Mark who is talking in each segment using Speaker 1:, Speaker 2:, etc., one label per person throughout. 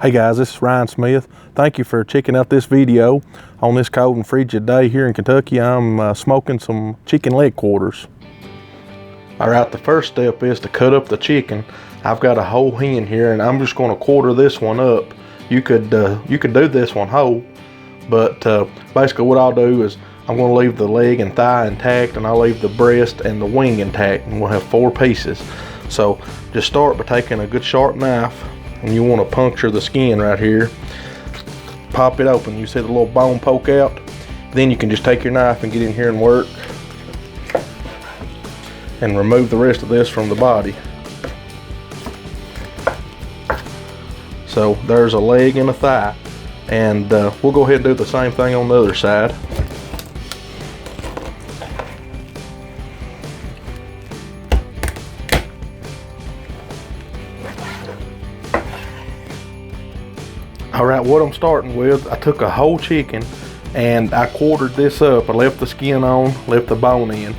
Speaker 1: Hey guys, this is Ryan Smith. Thank you for checking out this video. On this cold and frigid day here in Kentucky, I'm smoking some chicken leg quarters. Alright, the first step is to cut up the chicken. I've got a whole hen here and I'm just going to quarter this one up. You could do this one whole, but basically what I'll do is I'm going to leave the leg and thigh intact, and I'll leave the breast and the wing intact, and we'll have 4 pieces. So just start by taking a good sharp knife, and you want to puncture the skin right here. Pop it open. You see the little bone poke out? Then you can just take your knife and get in here and work and remove the rest of this from the body. So there's a leg and a thigh, and we'll go ahead and do the same thing on the other side. Alright, what I'm starting with, I took a whole chicken and I quartered this up. I left the skin on, left the bone in,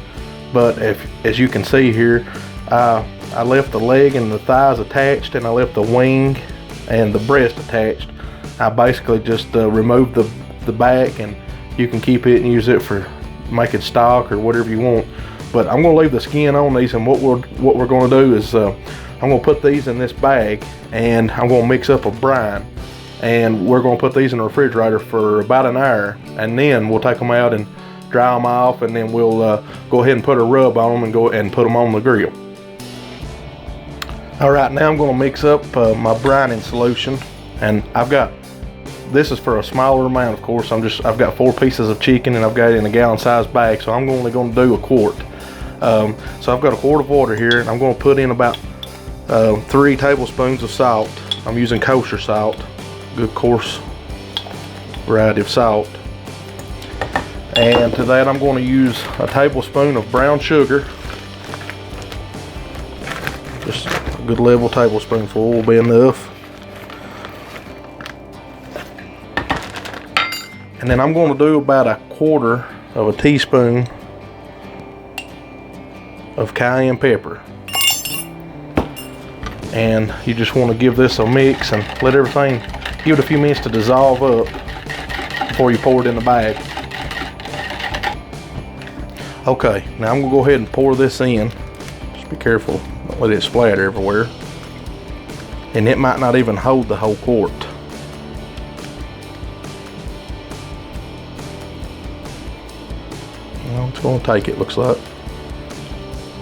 Speaker 1: but as you can see here, I left the leg and the thighs attached, and I left the wing and the breast attached. I basically just removed the back, and you can keep it and use it for making stock or whatever you want. But I'm going to leave the skin on these, and what we're going to do is I'm going to put these in this bag, and I'm going to mix up a brine. And we're going to put these in the refrigerator for about an hour, and then we'll take them out and dry them off, and then we'll go ahead and put a rub on them and go and put them on the grill. Alright, now I'm going to mix up my brining solution, and this is for a smaller amount, of course. I've got 4 pieces of chicken, and I've got it in a gallon size bag, so I'm only going to do a quart. So I've got a quart of water here, and I'm going to put in about 3 tablespoons of salt. I'm using kosher salt. Good coarse variety of salt. And to that I'm going to use a tablespoon of brown sugar. Just a good level tablespoonful will be enough. And then I'm going to do about a 1/4 of a teaspoon of cayenne pepper. And you just want to give this a mix and let everything, give it a few minutes to dissolve up before you pour it in the bag. Okay, now I'm going to go ahead and pour this in. Just be careful, don't let it splatter everywhere. And it might not even hold the whole quart. Well, it's going to take it, looks like.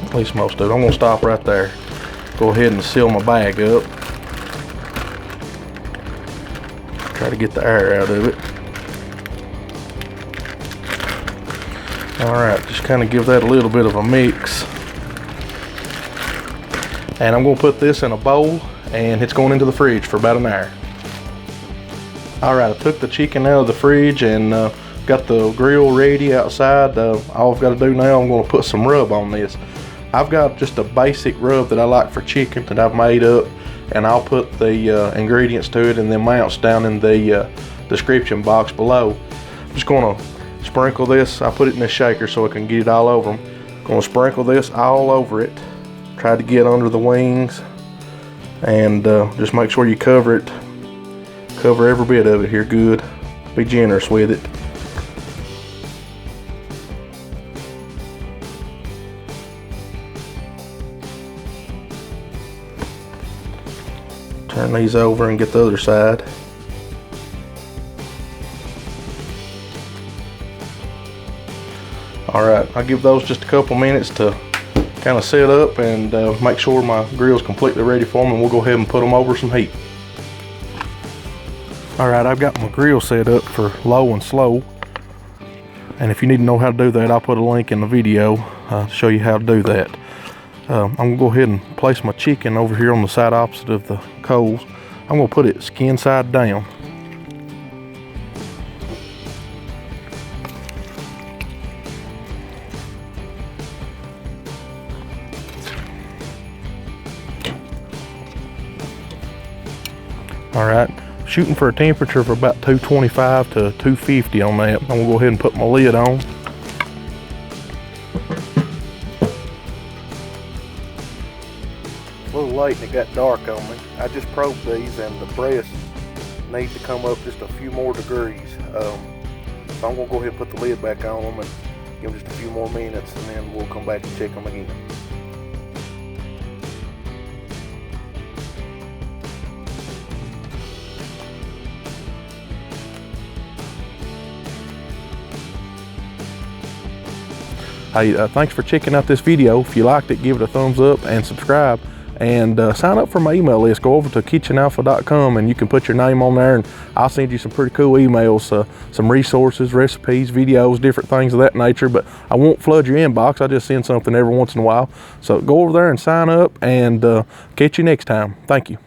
Speaker 1: At least most of it. I'm going to stop right there. Go ahead and seal my bag up. Try to get the air out of it. Alright, just kind of give that a little bit of a mix. And I'm going to put this in a bowl, and it's going into the fridge for about an hour. Alright, I took the chicken out of the fridge and got the grill ready outside. All I've got to do now, I'm going to put some rub on this. I've got just a basic rub that I like for chicken that I've made up, and I'll put the ingredients to it and the amounts down in the description box below. I'm just going to sprinkle this. I put it in a shaker so I can get it all over them. Going to sprinkle this all over it. Try to get under the wings, and just make sure you cover it. Cover every bit of it here good. Be generous with it. Turn these over and get the other side. Alright, I'll give those just a couple minutes to kind of set up and make sure my grill's completely ready for them, and we'll go ahead and put them over some heat. Alright, I've got my grill set up for low and slow, and if you need to know how to do that, I'll put a link in the video to show you how to do that. I'm going to go ahead and place my chicken over here on the side opposite of the coals. I'm going to put it skin side down. Alright, shooting for a temperature of about 225 to 250 on that. I'm going to go ahead and put my lid on. A little late and it got dark on me. I just probed these, and the breast need to come up just a few more degrees. So I'm gonna go ahead and put the lid back on them and give them just a few more minutes, and then we'll come back and check them again. Hey, thanks for checking out this video. If you liked it, give it a thumbs up and subscribe. And sign up for my email list. Go over to kitchenalpha.com and you can put your name on there, and I'll send you some pretty cool emails, some resources, recipes, videos, different things of that nature. But I won't flood your inbox. I just send something every once in a while. So go over there and sign up, and catch you next time. Thank you.